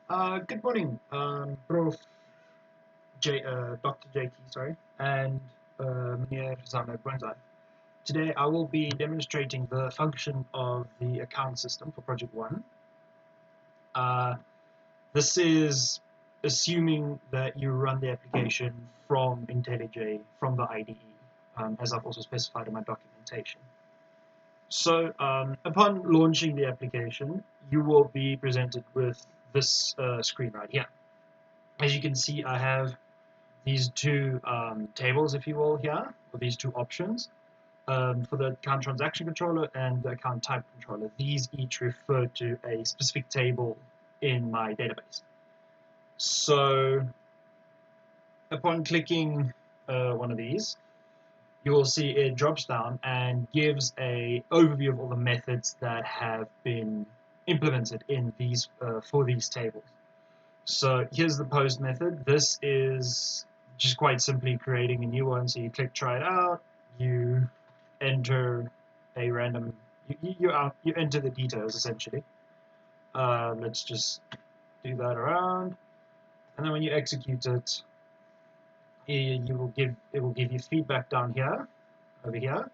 Good morning, Prof. Dr. JT, sorry, and Meneer Zana Bronzai. Today I will be demonstrating the function of the account system for Project 1. Uh, this is assuming that you run the application from IntelliJ, from the IDE, as I've also specified in my documentation. So upon launching the application, you will be presented with this screen right here. As you can see, I have these two tables, if you will, here, or these two options for the account transaction controller and the account type controller. These each refer to a specific table in my database. So upon clicking one of these, you will see it drops down and gives a overview of all the methods that have been implemented in these for these tables. So here's the post method. This is just quite simply creating a new one. So you click try it out, you enter a random, you enter the details essentially. Let's just do that around, and then when you execute it, it will give you feedback down here, over here,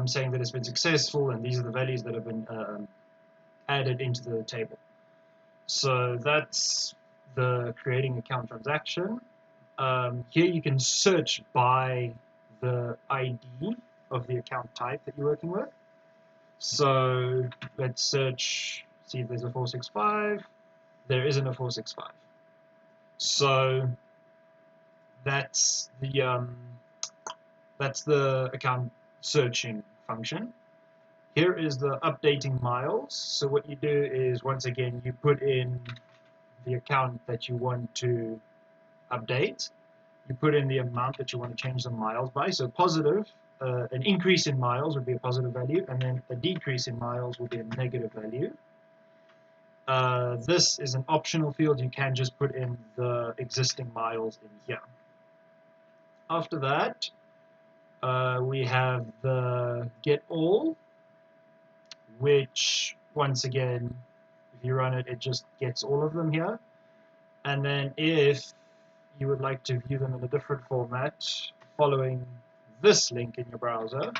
saying that it's been successful and these are the values that have been added into the table. So that's the creating account transaction. Here you can search by the ID of the account type that you're working with. So let's search, see if there's a 465. There isn't a 465. So that's the account searching function. Here is the updating miles. So what you do is, once again, you put in the account that you want to update. You put in the amount that you want to change the miles by. So positive, an increase in miles would be a positive value, and then a decrease in miles would be a negative value. This is an optional field. You can just put in the existing miles in here. After that, we have the get all, which once again, if you run it, it just gets all of them here. And then if you would like to view them in a different format, following this link in your browser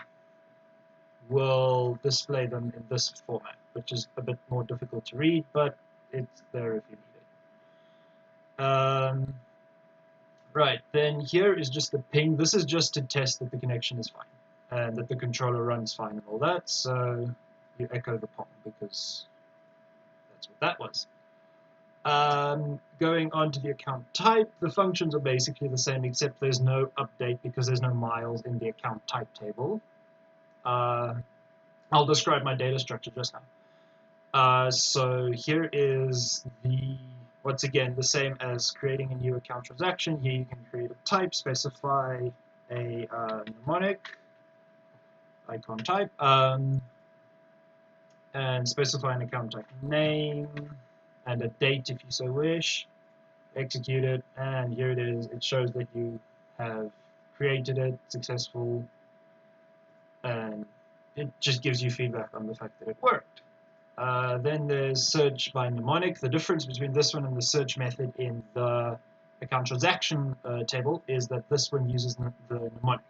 will display them in this format, which is a bit more difficult to read, but it's there if you need it. Right, then here is just the ping. This is just to test that the connection is fine and that the controller runs fine and all that. So you echo the pong because that's what that was. Going on to the account type, the functions are basically the same, except there's no update because there's no miles in the account type table. I'll describe my data structure just now. So here is once again, the same as creating a new account transaction. Here you can create a type, specify a mnemonic, icon type, and specify an account type name, and a date if you so wish. Execute it, and here it is. It shows that you have created it, successful, and it just gives you feedback on the fact that it worked. Then there's search by mnemonic. The difference between this one and the search method in the account transaction table is that this one uses the mnemonic.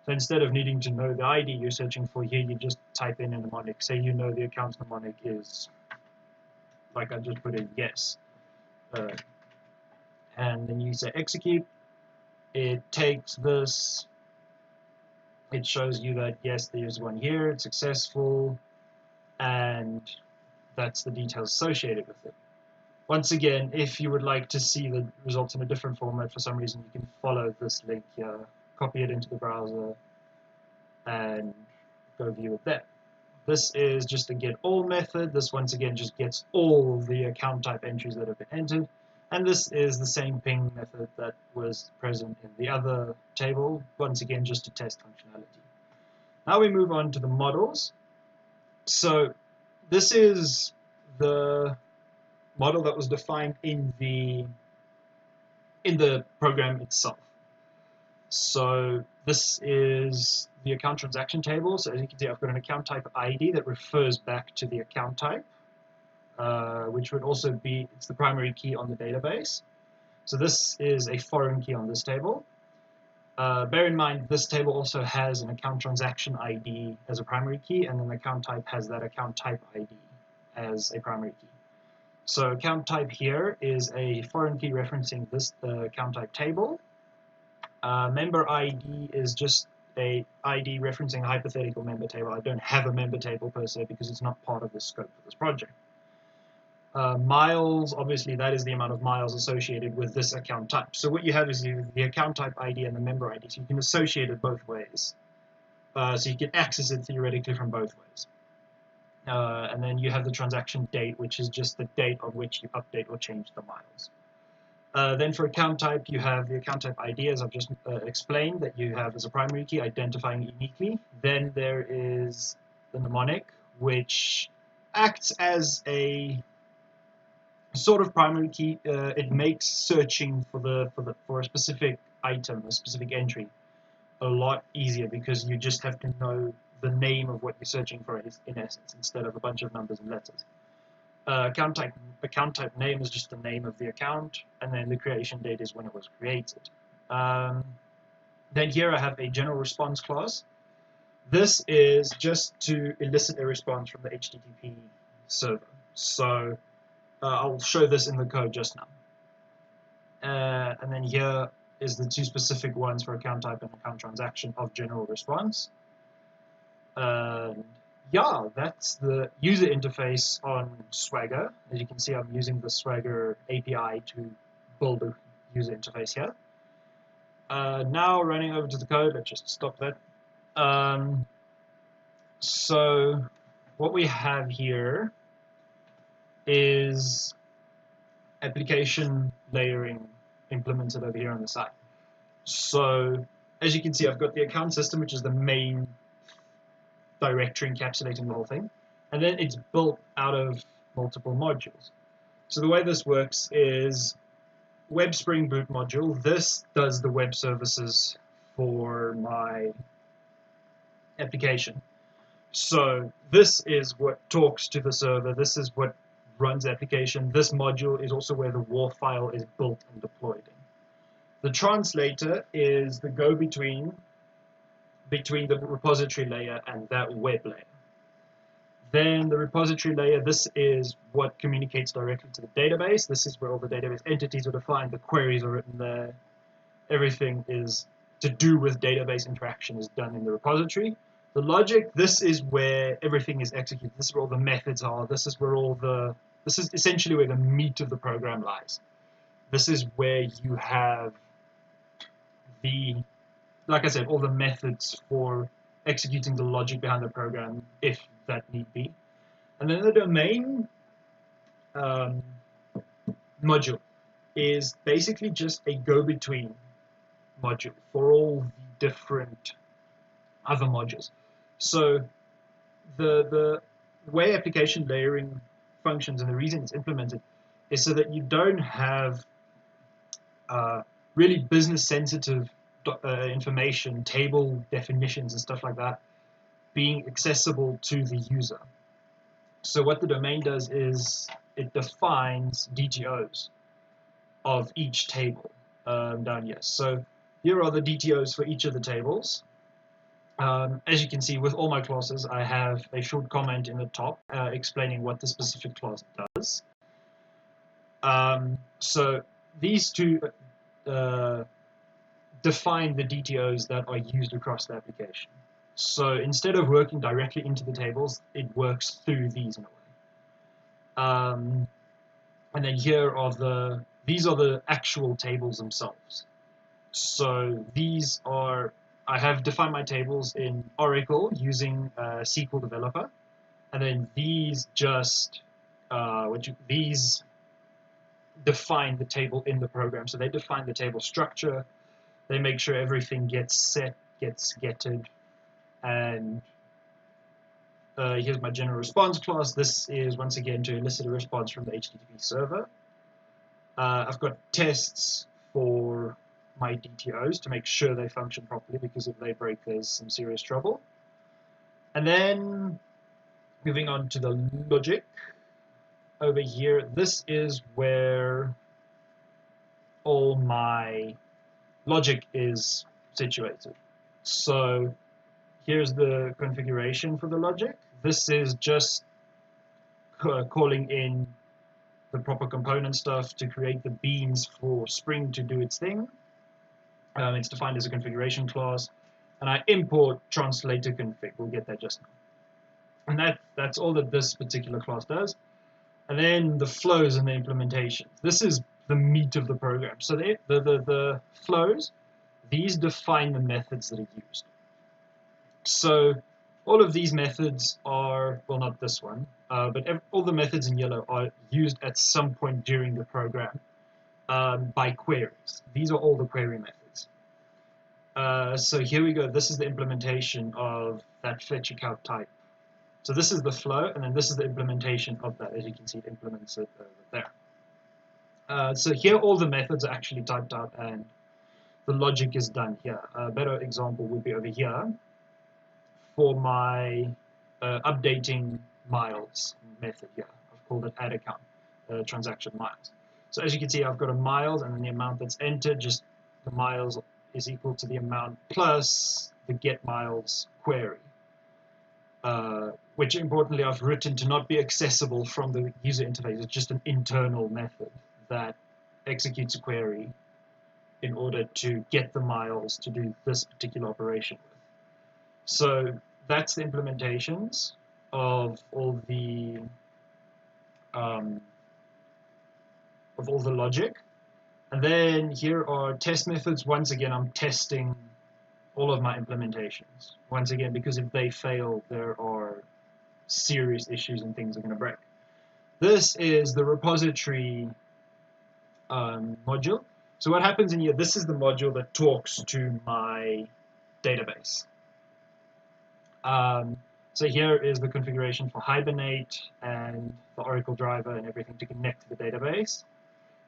So instead of needing to know the ID you're searching for, here you just type in a mnemonic. Say you know the account mnemonic is, like I just put in yes. And then you say execute. It takes this, it shows you that yes, there's one here, it's successful, and that's the details associated with it. Once again, if you would like to see the results in a different format for some reason, you can follow this link here, copy it into the browser, and go view it there. This is just a get all method. This once again just gets all the account type entries that have been entered. And this is the same ping method that was present in the other table, once again just to test functionality. Now we move on to the models. So this is the model that was defined in the program itself. So this is the account transaction table. So as you can see, I've got an account type ID that refers back to the account type. which would also be, it's the primary key on the database. So this is a foreign key on this table. Bear in mind, this table also has an account transaction ID as a primary key, and then the account type has that account type ID as a primary key. So account type here is a foreign key referencing this account type table. Member ID is just a ID referencing a hypothetical member table. I don't have a member table per se because it's not part of the scope of this project. Miles, obviously that is the amount of miles associated with this account type. So what you have is the account type ID and the member ID, so you can associate it both ways. So you can access it theoretically from both ways. And then you have the transaction date, which is just the date on which you update or change the miles. Then for account type, you have the account type ID, as I've just explained, that you have as a primary key, identifying uniquely. Then there is the mnemonic, which acts as a sort of primary key. It makes searching for a specific item, a specific entry, a lot easier because you just have to know the name of what you're searching for in essence, instead of a bunch of numbers and letters. Account type name is just the name of the account, and then the creation date is when it was created. Then here I have a general response clause. This is just to elicit a response from the HTTP server. So I'll show this in the code just now. And then here is the two specific ones for account type and account transaction of general response. Yeah, that's the user interface on Swagger. As you can see, I'm using the Swagger API to build a user interface here. Now running over to the code, let's just stop that. So what we have here is application layering implemented over here on the side. So as you can see, I've got the account system, which is the main directory encapsulating the whole thing, and then it's built out of multiple modules. So the way this works is web spring boot module. This does the web services for my application. So this is what talks to the server. This is what runs the application. This module is also where the WAR file is built and deployed in. The translator is the go-between between the repository layer and that web layer. Then the repository layer, this is what communicates directly to the database. This is where all the database entities are defined, the queries are written there. Everything is to do with database interaction is done in the repository. The logic, this is where everything is executed. This is where all the methods are. This is essentially where the meat of the program lies. This is where you have like I said, all the methods for executing the logic behind the program, if that need be. And then the domain module is basically just a go-between module for all the different other modules. So the way application layering functions and the reason it's implemented is so that you don't have really business-sensitive information, table definitions and stuff like that being accessible to the user. So what the domain does is it defines DTOs of each table down here. So here are the DTOs for each of the tables. As you can see, with all my classes, I have a short comment in the top explaining what the specific class does. So these two define the DTOs that are used across the application. So instead of working directly into the tables, it works through these in a way. And then these are the actual tables themselves. So I have defined my tables in Oracle using SQL Developer, and then these these define the table in the program. So they define the table structure. They make sure everything gets set, gets getted, and here's my general response class. This is once again to elicit a response from the HTTP server. I've got tests for my DTOs to make sure they function properly, because if they break, there's some serious trouble. And then moving on to the logic. over here, this is where all my logic is situated. So here's the configuration for the logic. This is just calling in the proper component stuff to create the beans for Spring to do its thing. It's defined as a configuration class, and I import translator config. We'll get that just now. And that's all that this particular class does. And then the flows and the implementations. This is the meat of the program. So the flows, these define the methods that are used. So all of these methods are, well, not this one, but all the methods in yellow are used at some point during the program by queries. These are all the query methods. So here we go. This is the implementation of that fetch account type. So this is the flow, and then this is the implementation of that. As you can see, it implements it over there. So here all the methods are actually typed out, and the logic is done here. A better example would be over here for my updating miles method here. I've called it add account, transaction miles. So as you can see, I've got a miles, and then the amount that's entered, just the miles is equal to the amount plus the get miles query. Which importantly I've written to not be accessible from the user interface. It's just an internal method that executes a query in order to get the miles to do this particular operation with. So that's the implementations of all the logic. And then here are test methods. Once again, I'm testing all of my implementations. Once again, because if they fail, there are serious issues and things are going to break. This is the repository module. So what happens in here, this is the module that talks to my database. So here is the configuration for Hibernate and the Oracle driver and everything to connect to the database.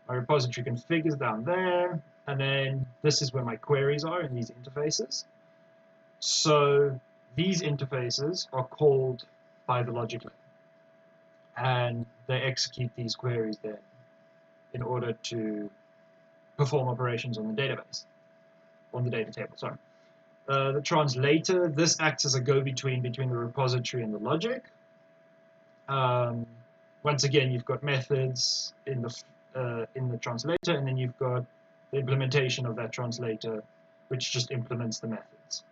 My repository config is down there, and then this is where my queries are in these interfaces. So these interfaces are called by the logic layer, and they execute these queries then in order to perform operations on the database, on the data table, sorry. The translator, this acts as a go-between between the repository and the logic. Once again, you've got methods in the translator, and then you've got the implementation of that translator, which just implements the methods.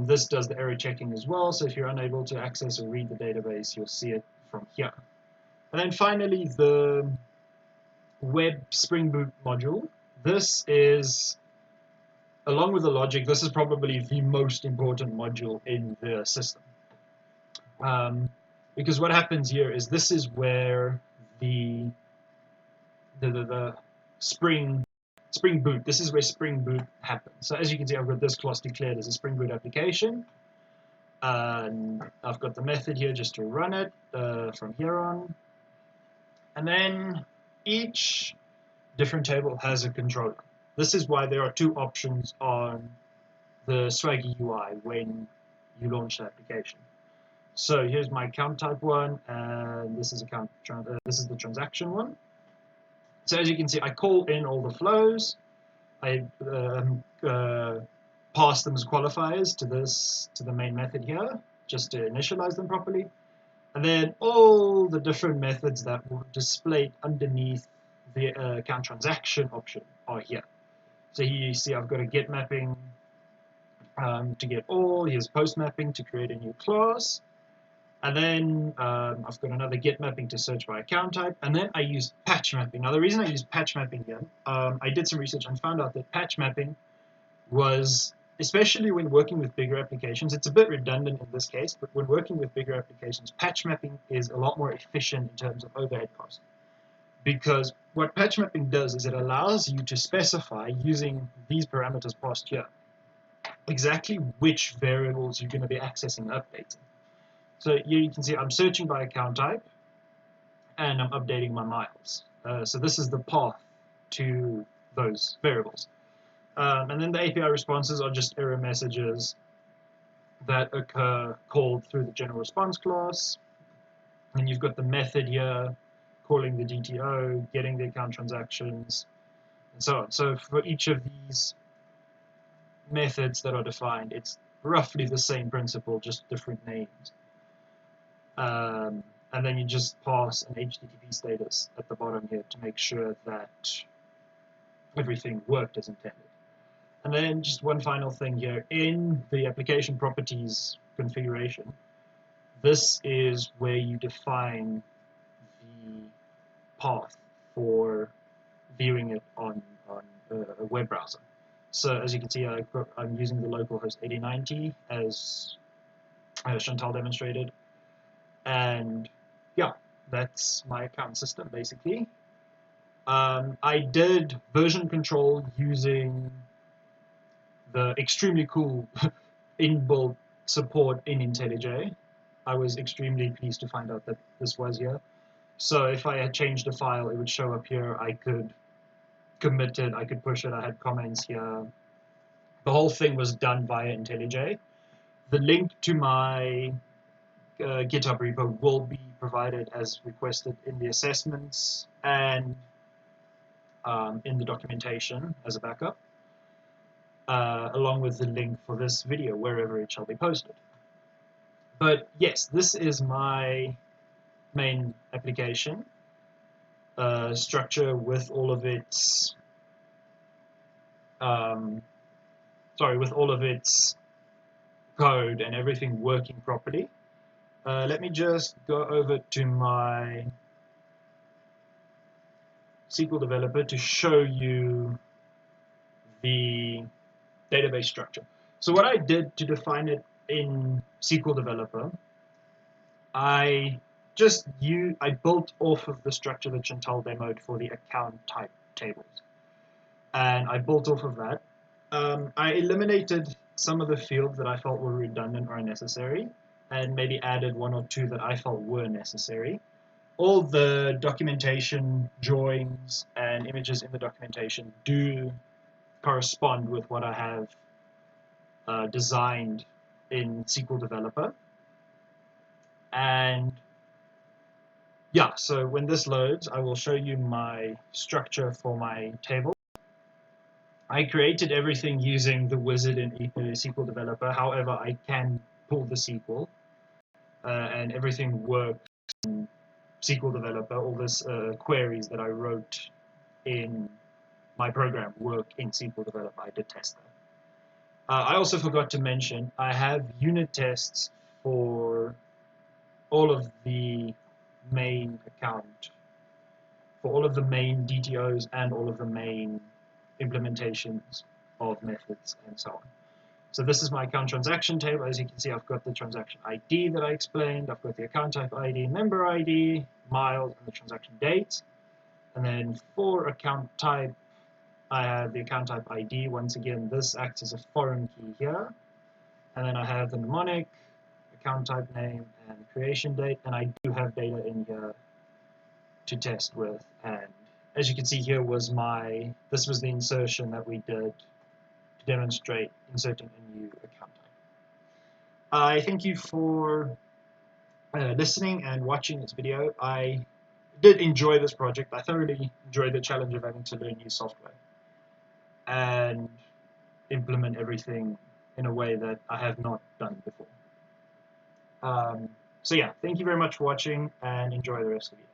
This does the error checking as well, so if you're unable to access or read the database, you'll see it from here. And then finally, the web Spring Boot module. This is, along with the logic, this is probably the most important module in the system. Because what happens here is this is where the Spring Boot, this is where Spring Boot happens. So as you can see, I've got this class declared as a Spring Boot application. And I've got the method here just to run it from here on. And then each different table has a controller. This is why there are two options on the Swaggy UI when you launch the application. So here's my account type one, and this is this is the transaction one. So as you can see, I call in all the flows. I pass them as qualifiers to the main method here, just to initialize them properly. And then all the different methods that were displayed underneath the account transaction option are here. So here you see I've got a get mapping to get all. Here's post mapping to create a new class. And then I've got another get mapping to search by account type. And then I use patch mapping. Now the reason I use patch mapping here, I did some research and found out that patch mapping was, especially when working with bigger applications, it's a bit redundant in this case, but when working with bigger applications, patch mapping is a lot more efficient in terms of overhead cost. Because what patch mapping does is it allows you to specify, using these parameters passed here, exactly which variables you're going to be accessing and updating. So here you can see I'm searching by account type, and I'm updating my miles. So this is the path to those variables. And then the API responses are just error messages that occur called through the general response class. And you've got the method here calling the DTO, getting the account transactions, and so on. So for each of these methods that are defined, it's roughly the same principle, just different names. And then you just pass an HTTP status at the bottom here to make sure that everything worked as intended. And then just one final thing here, in the application properties configuration, this is where you define the path for viewing it on a web browser. So as you can see, I'm using the localhost 8090 as Chantal demonstrated. And yeah, that's my account system basically. I did version control using the extremely cool inbuilt support in IntelliJ. I was extremely pleased to find out that this was here. So if I had changed a file, it would show up here. I could commit it, I could push it, I had comments here. The whole thing was done via IntelliJ. The link to my GitHub repo will be provided as requested in the assessments and in the documentation as a backup, along with the link for this video wherever it shall be posted. But yes, this is my main application structure with all of its with all of its code and everything working properly. Let me just go over to my SQL developer to show you the database structure. So what I did to define it in SQL developer, I built off of the structure that Chantal demoed for the account type tables. And I built off of that. I eliminated some of the fields that I felt were redundant or unnecessary, and maybe added one or two that I felt were necessary. All the documentation drawings and images in the documentation do correspond with what I have designed in SQL Developer. And yeah, so when this loads, I will show you my structure for my table. I created everything using the wizard in SQL Developer. However, I can pull the SQL, and everything works in SQL Developer. All this queries that I wrote in my program work in SQL Developer. I did test that. I also forgot to mention I have unit tests for all of the main account, for all of the main DTOs and all of the main implementations of methods and so on. So this is my account transaction table. As you can see, I've got the transaction ID that I explained. I've got the account type ID, member ID, miles, and the transaction date. And then for account type, I have the account type ID. Once again, this acts as a foreign key here. And then I have the mnemonic, account type name, and creation date. And I do have data in here to test with. And as you can see here this was the insertion that we did to demonstrate inserting a new account type. I thank you for listening and watching this video. I did enjoy this project. I thoroughly enjoyed the challenge of having to learn new software and implement everything in a way that I have not done before. So yeah, thank you very much for watching and enjoy the rest of your day.